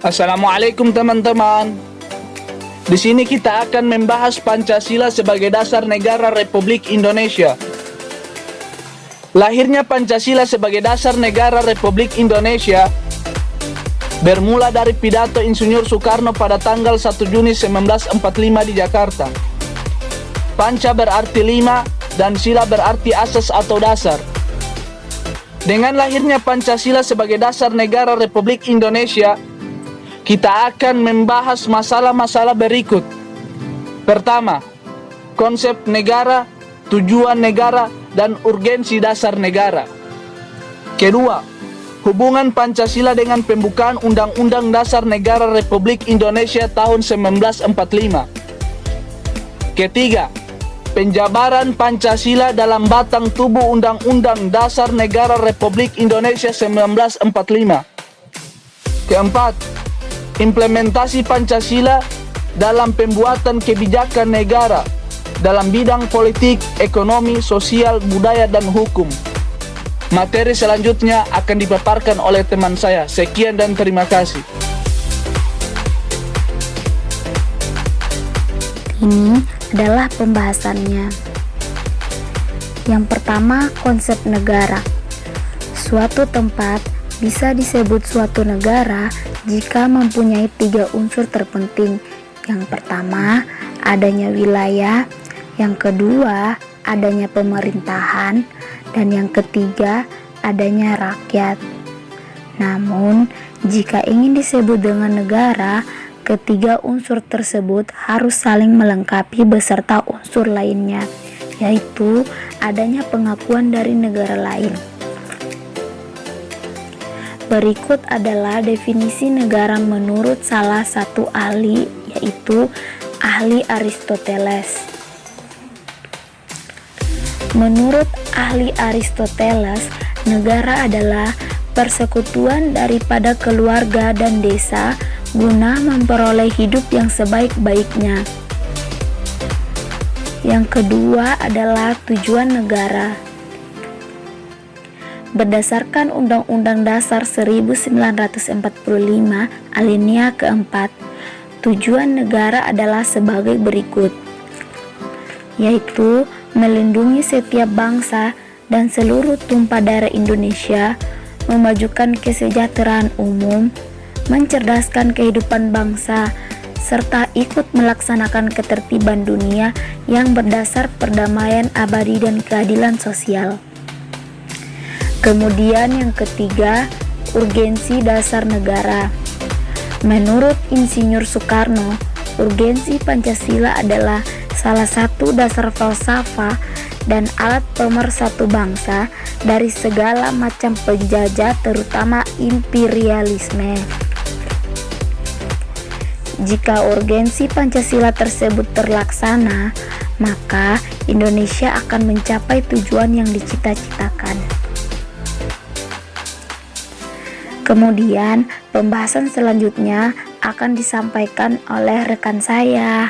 Assalamualaikum teman-teman. Di sini kita akan membahas Pancasila sebagai dasar negara Republik Indonesia. Lahirnya Pancasila sebagai dasar negara Republik Indonesia bermula dari pidato Insinyur Soekarno pada tanggal 1 Juni 1945 di Jakarta. Panca berarti 5 dan sila berarti asas atau dasar. Dengan lahirnya Pancasila sebagai dasar negara Republik Indonesia, kita akan membahas masalah-masalah berikut. Pertama, konsep negara, tujuan negara, dan urgensi dasar negara. Kedua, hubungan Pancasila dengan pembukaan Undang-Undang Dasar Negara Republik Indonesia tahun 1945. Ketiga, penjabaran Pancasila dalam batang tubuh Undang-Undang Dasar Negara Republik Indonesia 1945. Keempat, implementasi Pancasila dalam pembuatan kebijakan negara dalam bidang politik, ekonomi, sosial, budaya, dan hukum. Materi selanjutnya akan dipaparkan oleh teman saya. Sekian dan terima kasih. Ini adalah pembahasannya. Yang pertama, konsep negara. Suatu tempat bisa disebut suatu negara jika mempunyai 3 unsur terpenting. Yang pertama, adanya wilayah. Yang kedua, adanya pemerintahan. Dan yang ketiga, adanya rakyat. Namun, jika ingin disebut dengan negara, ketiga unsur tersebut harus saling melengkapi beserta unsur lainnya, yaitu adanya pengakuan dari negara lain. Berikut adalah definisi negara menurut salah satu ahli, yaitu ahli Aristoteles. Menurut ahli Aristoteles, negara adalah persekutuan daripada keluarga dan desa guna memperoleh hidup yang sebaik-baiknya. Yang kedua adalah tujuan negara. Berdasarkan Undang-Undang Dasar 1945 alinea keempat, tujuan negara adalah sebagai berikut, yaitu melindungi setiap bangsa dan seluruh tumpah darah Indonesia, memajukan kesejahteraan umum, mencerdaskan kehidupan bangsa, serta ikut melaksanakan ketertiban dunia yang berdasar perdamaian abadi dan keadilan sosial. Kemudian yang ketiga, urgensi dasar negara. Menurut Insinyur Soekarno, urgensi Pancasila adalah salah satu dasar falsafah dan alat pemersatu bangsa dari segala macam penjajah, terutama imperialisme. Jika urgensi Pancasila tersebut terlaksana, maka Indonesia akan mencapai tujuan yang dicita-citakan. Kemudian, pembahasan selanjutnya akan disampaikan oleh rekan saya.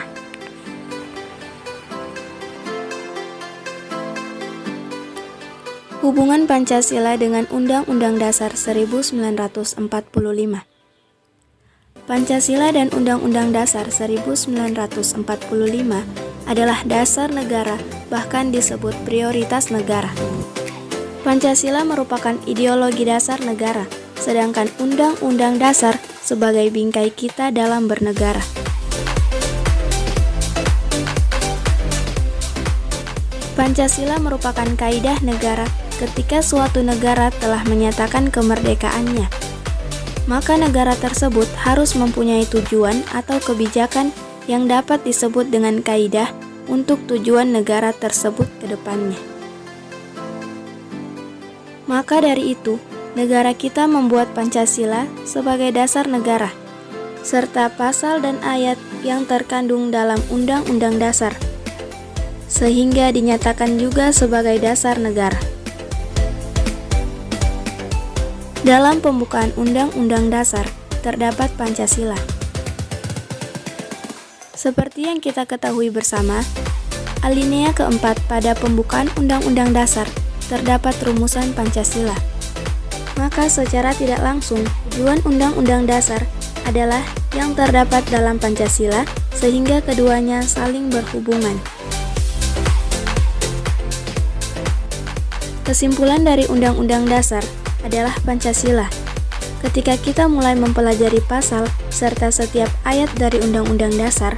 Hubungan Pancasila dengan Undang-Undang Dasar 1945. Pancasila dan Undang-Undang Dasar 1945 adalah dasar negara, bahkan disebut prioritas negara. Pancasila merupakan ideologi dasar negara, sedangkan Undang-Undang Dasar sebagai bingkai kita dalam bernegara. Pancasila merupakan kaidah negara ketika suatu negara telah menyatakan kemerdekaannya. Maka negara tersebut harus mempunyai tujuan atau kebijakan yang dapat disebut dengan kaidah untuk tujuan negara tersebut ke depannya. Maka dari itu, negara kita membuat Pancasila sebagai dasar negara, serta pasal dan ayat yang terkandung dalam Undang-Undang Dasar, sehingga dinyatakan juga sebagai dasar negara. Dalam pembukaan Undang-Undang Dasar terdapat Pancasila. Seperti yang kita ketahui bersama, alinea keempat pada pembukaan Undang-Undang Dasar terdapat rumusan Pancasila. Maka secara tidak langsung, tujuan Undang-Undang Dasar adalah yang terdapat dalam Pancasila sehingga keduanya saling berhubungan. Kesimpulan dari Undang-Undang Dasar adalah Pancasila. Ketika kita mulai mempelajari pasal serta setiap ayat dari Undang-Undang Dasar,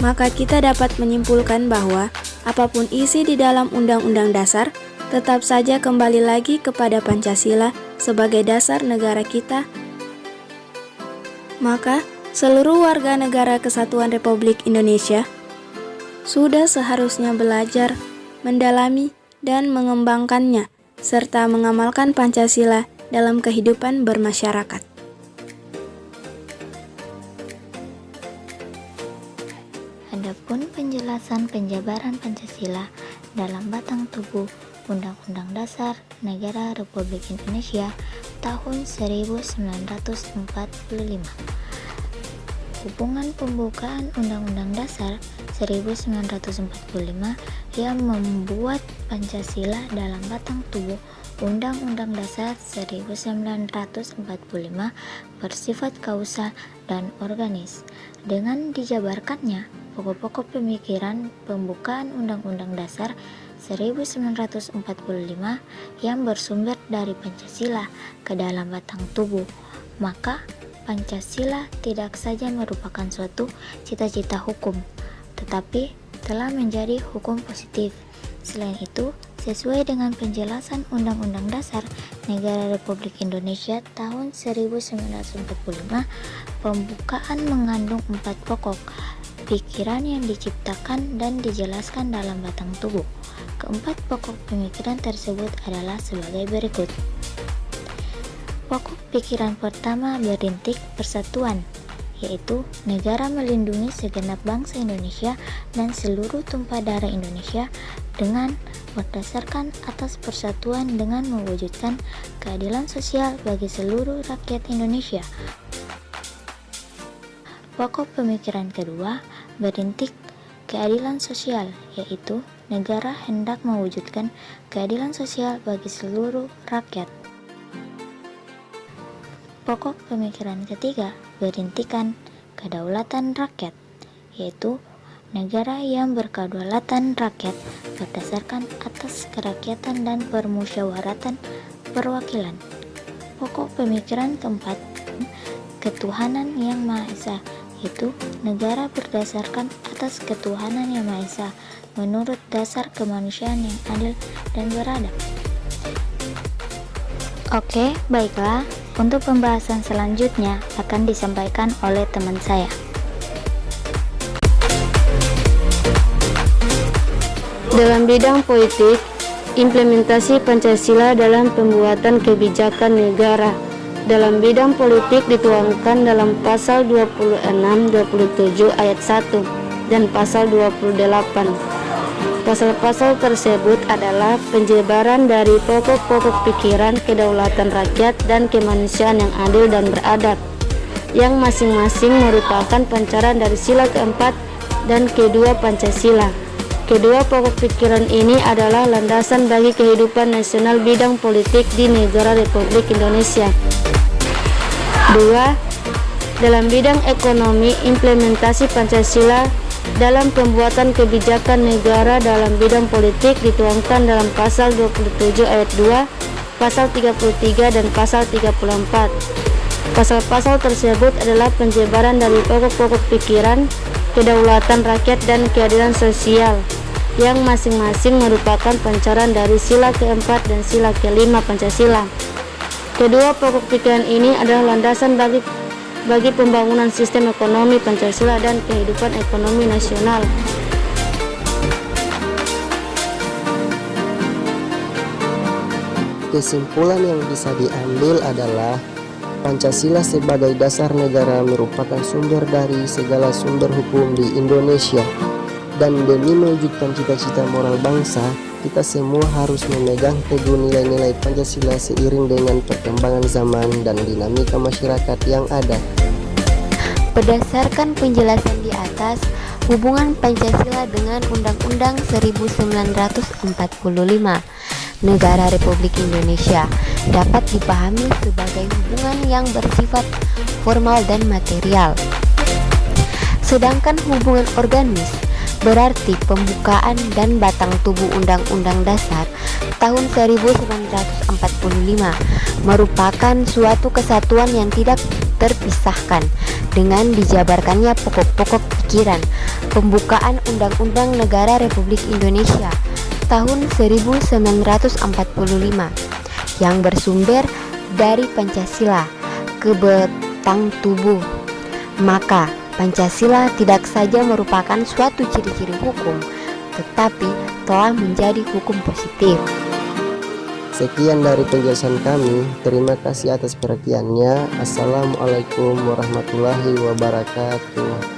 maka kita dapat menyimpulkan bahwa apapun isi di dalam Undang-Undang Dasar tetap saja kembali lagi kepada Pancasila sebagai dasar negara kita. Maka, seluruh warga negara Kesatuan Republik Indonesia sudah seharusnya belajar, mendalami, dan mengembangkannya, serta mengamalkan Pancasila dalam kehidupan bermasyarakat. Adapun penjelasan penjabaran Pancasila dalam batang tubuh Undang-Undang Dasar Negara Republik Indonesia tahun 1945. Hubungan pembukaan Undang-Undang Dasar 1945 yang membuat Pancasila dalam batang tubuh Undang-Undang Dasar 1945 bersifat kausal dan organis. Dengan dijabarkannya pokok-pokok pemikiran pembukaan Undang-Undang Dasar 1945 yang bersumber dari Pancasila ke dalam batang tubuh, maka Pancasila tidak saja merupakan suatu cita-cita hukum, tetapi telah menjadi hukum positif. Selain itu, sesuai dengan penjelasan Undang-Undang Dasar Negara Republik Indonesia tahun 1945, pembukaan mengandung 4 pokok pikiran yang diciptakan dan dijelaskan dalam batang tubuh. Keempat pokok pemikiran tersebut adalah sebagai berikut. Pokok pikiran pertama berintik persatuan, yaitu negara melindungi segenap bangsa Indonesia dan seluruh tumpah darah Indonesia dengan berdasarkan atas persatuan dengan mewujudkan keadilan sosial bagi seluruh rakyat Indonesia. Pokok pemikiran kedua berintik keadilan sosial, yaitu negara hendak mewujudkan keadilan sosial bagi seluruh rakyat. Pokok pemikiran ketiga berintikan kedaulatan rakyat, yaitu negara yang berkedaulatan rakyat berdasarkan atas kerakyatan dan permusyawaratan perwakilan. Pokok pemikiran keempat, ketuhanan yang Maha Esa, yaitu negara berdasarkan atas ketuhanan yang Maha Esa menurut dasar kemanusiaan yang adil dan beradab. Oke, baiklah. Untuk pembahasan selanjutnya akan disampaikan oleh teman saya. Dalam bidang politik, implementasi Pancasila dalam pembuatan kebijakan negara. Dalam bidang politik dituangkan dalam pasal 26, 27 ayat 1 dan pasal 28. Pasal-pasal tersebut adalah penjabaran dari pokok-pokok pikiran kedaulatan rakyat dan kemanusiaan yang adil dan beradab, yang masing-masing merupakan pancaran dari sila keempat dan kedua Pancasila. Kedua pokok pikiran ini adalah landasan bagi kehidupan nasional bidang politik di negara Republik Indonesia. 2. Dalam bidang ekonomi, implementasi Pancasila dalam pembuatan kebijakan negara dalam bidang politik dituangkan dalam pasal 27 ayat 2, pasal 33 dan pasal 34. Pasal-pasal tersebut adalah penjabaran dari pokok-pokok pikiran, kedaulatan rakyat dan keadilan sosial, yang masing-masing merupakan pancaran dari sila keempat dan sila kelima Pancasila. Kedua pokok pikiran ini adalah landasan bagi pembangunan sistem ekonomi Pancasila dan kehidupan ekonomi nasional. Kesimpulan yang bisa diambil adalah Pancasila sebagai dasar negara merupakan sumber dari segala sumber hukum di Indonesia, dan demi mewujudkan cita-cita moral bangsa, kita semua harus memegang teguh nilai-nilai Pancasila seiring dengan perkembangan zaman dan dinamika masyarakat yang ada. Berdasarkan penjelasan di atas, hubungan Pancasila dengan Undang-Undang 1945 negara Republik Indonesia dapat dipahami sebagai hubungan yang bersifat formal dan material. Sedangkan hubungan organis berarti pembukaan dan batang tubuh Undang-Undang Dasar tahun 1945 merupakan suatu kesatuan yang tidak terpisahkan dengan dijabarkannya pokok-pokok pikiran pembukaan Undang-Undang Negara Republik Indonesia tahun 1945 yang bersumber dari Pancasila ke batang tubuh. Maka Pancasila tidak saja merupakan suatu ciri-ciri hukum, tetapi telah menjadi hukum positif. Sekian dari penjelasan kami. Terima kasih atas perhatiannya. Assalamualaikum warahmatullahi wabarakatuh.